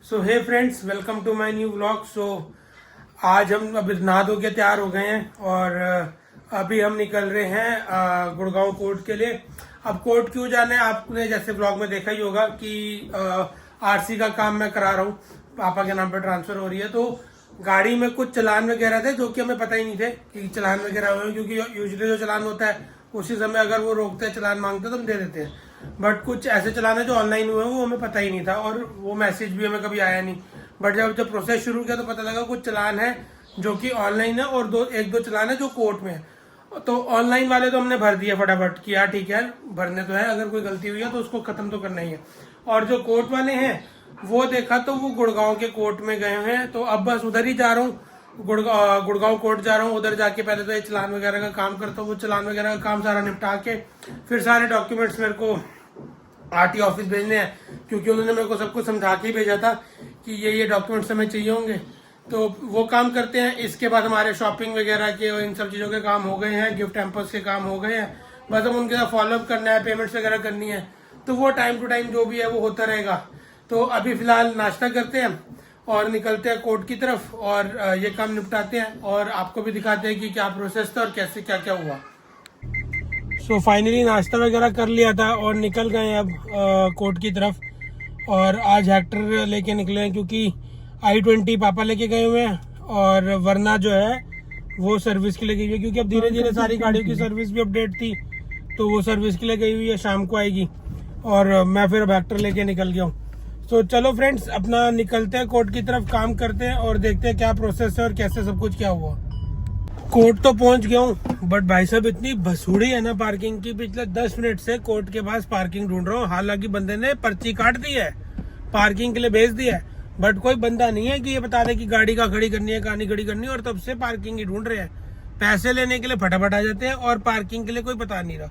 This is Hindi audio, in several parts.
So hey friends, welcome to my new vlog. So आज हम अभी नहा धो के तैयार हो गए हैं और अभी हम निकल रहे हैं गुड़गांव कोर्ट के लिए। अब कोर्ट क्यों जाना है, आपने जैसे व्लॉग में देखा ही होगा कि आरसी का काम मैं करा रहा हूँ, पापा के नाम पर ट्रांसफर हो रही है। तो गाड़ी में कुछ चलान वगैरह थे जो कि हमें पता ही नहीं थे कि चलान वगैरह हुए, क्योंकि यूजुअली जो चलान होता है उसी समय अगर वो रोकते हैं, चलान मांगते हैं तो हम दे देते हैं। बट कुछ ऐसे चलान है जो ऑनलाइन हुए हैं, वो हमें पता ही नहीं था और वो मैसेज भी हमें कभी आया नहीं। बट जब प्रोसेस शुरू किया तो पता लगा कुछ चलान है जो कि ऑनलाइन है और एक दो चलान है जो कोर्ट में है। तो ऑनलाइन वाले तो हमने भर दिए फटाफट कि यार ठीक है, भरने तो है, अगर कोई गलती हुई है तो उसको खत्म तो करना ही है। और जो कोर्ट वाले हैं वो देखा तो वो गुड़गांव के कोर्ट में गए हैं, तो अब बस उधर ही जा रहा हूँ, गुड़गांव कोर्ट जा रहा हूँ। उधर जाके पहले तो ये चलान वगैरह का काम करता हूँ, वो चलान वगैरह का काम सारा निपटा के फिर सारे डॉक्यूमेंट्स मेरे को आरटी ऑफिस भेजने हैं, क्योंकि उन्होंने मेरे को सब कुछ समझा के ही भेजा था कि ये डॉक्यूमेंट्स हमें चाहिए होंगे। तो वो काम करते हैं। इसके बाद हमारे शॉपिंग वगैरह के और इन सब चीज़ों के काम हो गए हैं, गिफ्ट हैम्पर्स के काम हो गए हैं। बस अब उनके साथ फॉलोअप करना है, पेमेंट्स वगैरह करनी है, तो वो टाइम टू टाइम जो भी है वो होता रहेगा। तो अभी फिलहाल नाश्ता करते हैं और निकलते हैं कोर्ट की तरफ और ये काम निपटाते हैं और आपको भी दिखाते हैं कि क्या प्रोसेस था और कैसे क्या क्या हुआ। सो फाइनली नाश्ता वगैरह कर लिया था और निकल गए अब कोर्ट की तरफ। और आज हेक्टर लेके निकले हैं क्योंकि i20 पापा लेके गए हुए हैं और वरना जो है वो सर्विस के लिए गई हुई है, क्योंकि अब धीरे धीरे सारी गाड़ियों की सर्विस भी अपडेट थी, तो वो सर्विस के लिए गई हुई है, शाम को आएगी। और मैं फिर अब हेक्टर लेके निकल गया हूँ। तो चलो फ्रेंड्स, अपना निकलते हैं कोर्ट की तरफ, काम करते हैं और देखते हैं क्या प्रोसेस है और कैसे सब कुछ क्या हुआ। कोर्ट तो पहुंच गया हूँ, बट भाई साहब इतनी भसूड़ी है ना पार्किंग की, पिछले 10 मिनट से कोर्ट के पास पार्किंग ढूंढ रहा हूँ। हालांकि बंदे ने पर्ची काट दी है, पार्किंग के लिए भेज दिया है, बट कोई बंदा नहीं है कि ये बता दे कि गाड़ी का खड़ी करनी है, कहाँ नहीं खड़ी करनी है। और तब से पार्किंग ही ढूंढ रहे हैं, पैसे लेने के लिए फटाफट आ जाते हैं और पार्किंग के लिए कोई बता नहीं रहा।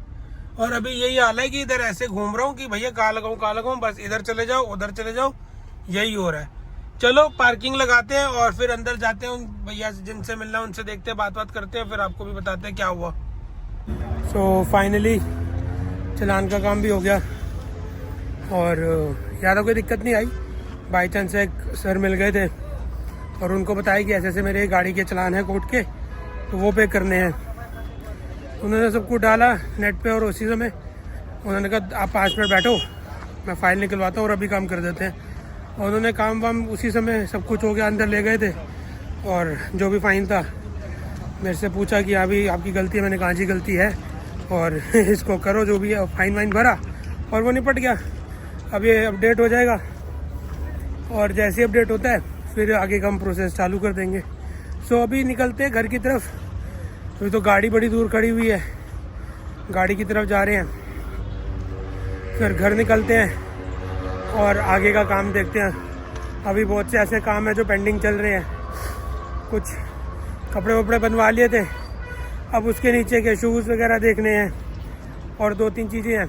और अभी यही हाल है कि इधर ऐसे घूम रहा हूँ कि भैया कहाँ लगाऊं, बस इधर चले जाओ उधर चले जाओ, यही हो रहा है। चलो पार्किंग लगाते हैं और फिर अंदर जाते हैं, भैया जिनसे मिलना है उनसे देखते हैं, बात करते हैं, फिर आपको भी बताते हैं क्या हुआ। सो फाइनली चलान का काम भी हो गया और ज़्यादा कोई दिक्कत नहीं आई। बाई चांस एक सर मिल गए थे और उनको बताया कि ऐसे ऐसे मेरे गाड़ी के चलान है कोर्ट के, तो वो पे करने हैं। उन्होंने सब कुछ डाला नेट पे और उसी समय उन्होंने कहा आप 5 मिनट बैठो, मैं फाइल निकलवाता हूँ और अभी काम कर देते हैं। और उन्होंने काम वाम उसी समय सब कुछ हो गया, अंदर ले गए थे और जो भी फाइन था मेरे से पूछा कि अभी आपकी गलती है, मैंने कहा जी गलती है और इसको करो जो भी है। फाइन वाइन भरा और वो निपट गया। अब ये अपडेट हो जाएगा और जैसे अपडेट होता है फिर आगे का हम प्रोसेस चालू कर देंगे। सो अभी निकलते हैं घर की तरफ। अभी तो गाड़ी बड़ी दूर खड़ी हुई है, गाड़ी की तरफ जा रहे हैं, फिर घर निकलते हैं और आगे का काम देखते हैं। अभी बहुत से ऐसे काम है जो पेंडिंग चल रहे हैं। कुछ कपड़े वपड़े बनवा लिए थे, अब उसके नीचे के शूज़ वगैरह देखने हैं और 2-3 चीज़ें हैं,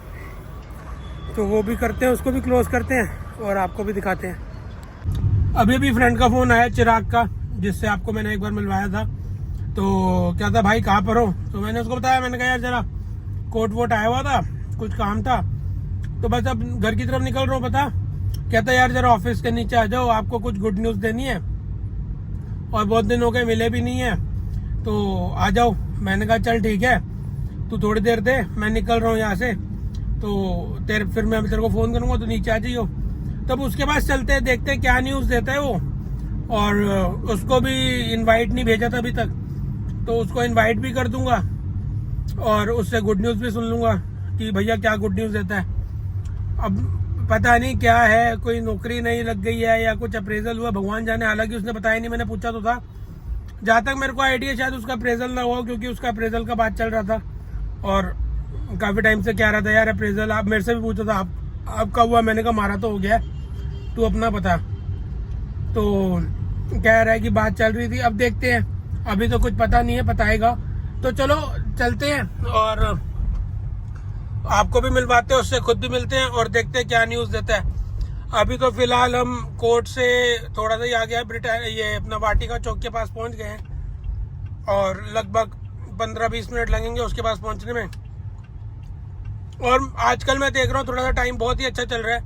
तो वो भी करते हैं, उसको भी क्लोज करते हैं और आपको भी दिखाते हैं। अभी भी फ्रेंड का फ़ोन आया चिराग का, जिससे आपको मैंने एक बार मिलवाया था। तो क्या था भाई कहाँ पर हो, तो मैंने उसको बताया, मैंने कहा यार जरा कोर्ट वोट आया हुआ था, कुछ काम था, तो बस अब घर की तरफ निकल रहा हूँ। पता कहता यार जरा ऑफिस के नीचे आ जाओ, आपको कुछ गुड न्यूज़ देनी है और बहुत दिन हो गए मिले भी नहीं है, तो आ जाओ। मैंने कहा चल ठीक है, तू थोड़ी देर दे, मैं निकल रहा हूँ यहाँ से, तो फिर मैं तेरे को फ़ोन करूँगा, तो नीचे आ जाइयो। तब उसके पास चलते हैं, देखते हैं क्या न्यूज़ देता है वो। और उसको भी इनवाइट नहीं भेजा था अभी तक, तो उसको इनवाइट भी कर दूंगा और उससे गुड न्यूज़ भी सुन लूँगा कि भैया क्या गुड न्यूज़ देता है। अब पता नहीं क्या है, कोई नौकरी नहीं लग गई है या कुछ अप्रेजल हुआ, भगवान जाने। हालांकि उसने बताया नहीं, मैंने पूछा तो था। जहाँ तक मेरे को आइडिया शायद उसका अप्रेजल ना हुआ, क्योंकि उसका अप्रेजल का बात चल रहा था और काफ़ी टाइम से कह रहा था यार अप्रेजल। आप मेरे से भी पूछा था आपका हुआ, मैंने कहा हमारा तो हो गया, तू अपना बता। तो कह रहा है कि बात चल रही थी, अब देखते हैं, अभी तो कुछ पता नहीं है, बताएगा। तो चलो चलते हैं और आपको भी मिलवाते हैं, उससे खुद भी मिलते हैं और देखते हैं क्या न्यूज़ देता है। अभी तो फिलहाल हम कोर्ट से थोड़ा सा ही आ गया, ये अपना वाटिका चौक के पास पहुंच गए हैं और लगभग 15-20 मिनट लगेंगे उसके पास पहुंचने में। और आजकल मैं देख रहा हूँ थोड़ा सा टाइम बहुत ही अच्छा चल रहा है।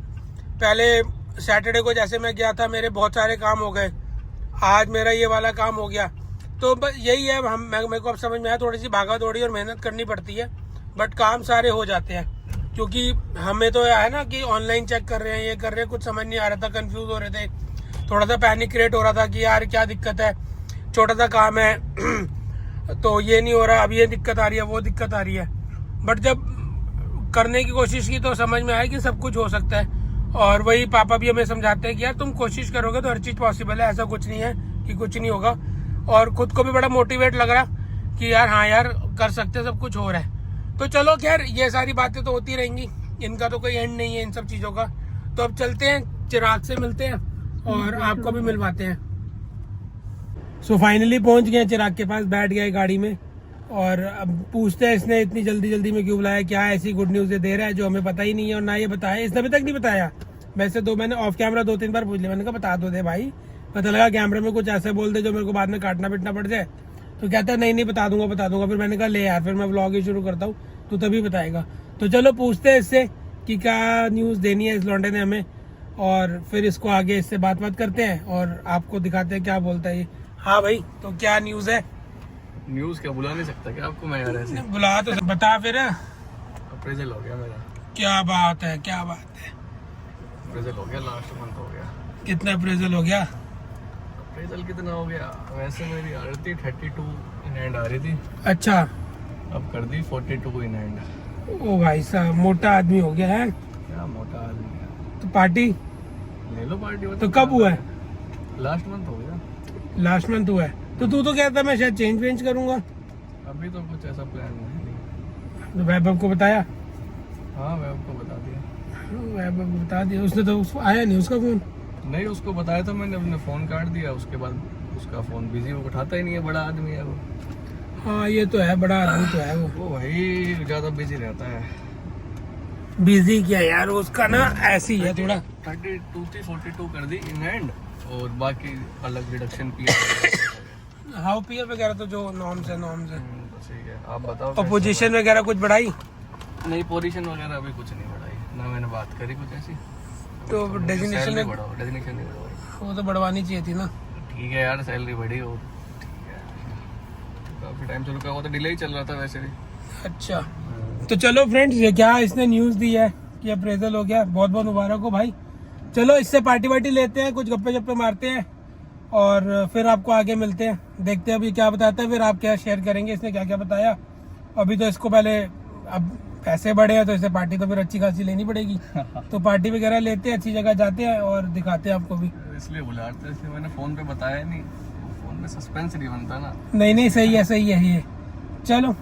पहले सैटरडे को जैसे मैं गया था, मेरे बहुत सारे काम हो गए, आज मेरा ये वाला काम हो गया। तो यही है, मेरे को अब समझ में आया, थोड़ी सी भागा दौड़ी और मेहनत करनी पड़ती है, बट काम सारे हो जाते हैं। क्योंकि हमें तो है ना कि ऑनलाइन चेक कर रहे हैं, ये कर रहे हैं, कुछ समझ नहीं आ रहा था, कंफ्यूज हो रहे थे, थोड़ा सा पैनिक क्रिएट हो रहा था कि यार क्या दिक्कत है, छोटा सा काम है तो ये नहीं हो रहा, अब ये दिक्कत आ रही है, वो दिक्कत आ रही है। बट जब करने की कोशिश की तो समझ में आया कि सब कुछ हो सकता है। और वही पापा भी हमें समझाते हैं कि यार तुम कोशिश करोगे तो हर चीज़ पॉसिबल है, ऐसा कुछ नहीं है कि कुछ नहीं होगा। और खुद को भी बड़ा मोटिवेट लग रहा कि यार हाँ यार कर सकते, सब कुछ हो रहा है। तो चलो खैर, ये सारी बातें तो होती रहेंगी, इनका तो कोई एंड नहीं है इन सब चीज़ों का। तो अब चलते हैं, चिराग से मिलते हैं और आपको भी मिलवाते हैं। सो फाइनली पहुंच गए चिराग के पास, बैठ गए गाड़ी में और अब पूछते हैं इसने इतनी जल्दी जल्दी में क्यों बुलाया, क्या ऐसी गुड न्यूज़ दे रहा है जो हमें पता ही नहीं है और ना ये बताया, इसने अभी तक नहीं बताया। वैसे मैंने ऑफ कैमरा 2-3 बार पूछ लिया, मैंने कहा बता दो दे भाई, पता लगा कैमरे में कुछ ऐसे बोल दे जो मेरे को बाद में काटना पीटना पड़ जाए। तो कहता है नहीं बता दूंगा। फिर मैंने कहा ले यार, फिर मैं व्लॉग ही शुरू करता हूँ तो तभी बताएगा। तो चलो पूछते हैं इससे कि क्या न्यूज़ देनी है इस लौंडे ने हमें, और फिर इसको आगे इससे बात करते हैं और आपको दिखाते हैं क्या बोलता है ये। हाँ भाई, तो क्या न्यूज़ है? न्यूज़ क्या, बुला नहीं सकता क्या आपको मैं यार ऐसे? बुला तो बता फिर। अप्रेजल हो गया मेरा। क्या बात है, क्या बात है? अप्रेजल हो गया, लास्ट मंथ हो गया। कितना अप्रेजल हो गया? अप्रेजल कितना हो गया, वैसे मेरी आ रही थी 32 इन हैंड आ रही थी, अच्छा, अब कर दी 42 इन हैंड। ओ भाई साहब, मोटा आदमी हो गया है। क्या मोटा आदमी है। तो पार्टी ले लो पार्टी। तो कब हुआ है? लास्ट मंथ हो गया। लास्ट मंथ हुआ है। तो तू तो कहता मैं शायद चेंज करूंगा। अभी तो कुछ ऐसा प्लान नहीं। तो वैभव को बताया? हाँ वैभव को बता दिया। वैभव को बता दिया, उसने तो आया नहीं उसका फोन। नहीं, उसको बताया था मैंने, अपने फ़ोन काट दिया, उसके बाद उसका फ़ोन बिजी, वो उठाता ही नहीं है, बड़ा आदमी है वो। हाँ ये तो है, बड़ा आदमी तो है वो भाई ज़्यादा बिजी रहता है। बिजी क्या यार, उसका ना ऐसी है थोड़ा। 32 थी, 42 कर दी इन हैंड, और बाकी अलग डिडक्शन पीएफ हाउ पीएफ वगैरह तो जो नॉर्म्स है बस ठीक है। आप बताओ। और पोजीशन वगैरह कुछ बढ़ाई? नहीं, पोजीशन वगैरह अभी कुछ नहीं बढ़ाई, ना मैंने बात करी कुछ ऐसी। तो डेजिग्नेशन नहीं बढ़ाई, वो तो बढ़वानी चाहिए थी ना। ठीक है यार, सैलरी बढ़ी हो, ठीक है। काफी टाइम से रुका हुआ था, डिले ही चल रहा था वैसे भी। अच्छा, तो चलो फ्रेंड्स, ये क्या इसने न्यूज़ दी है कि अप्रेजल हो गया, बहुत बहुत मुबारक हो भाई। चलो इससे पार्टी वार्टी लेते हैं, कुछ गप्पे शप्पे मारते हैं और फिर आपको आगे मिलते हैं, देखते हैं अभी क्या बताता है, फिर आप क्या शेयर करेंगे इसने क्या क्या बताया। अभी तो इसको पहले, अब पैसे बढ़े हैं तो इसे पार्टी तो फिर अच्छी खासी लेनी पड़ेगी तो पार्टी वगैरह लेते हैं, अच्छी जगह जाते हैं और दिखाते हैं आपको भी। इसलिए बुलाते, इसलिए मैंने फ़ोन पे बताया नहीं, फ़ोन पे सस्पेंस नहीं बनता ना। नहीं सही है ये। चलो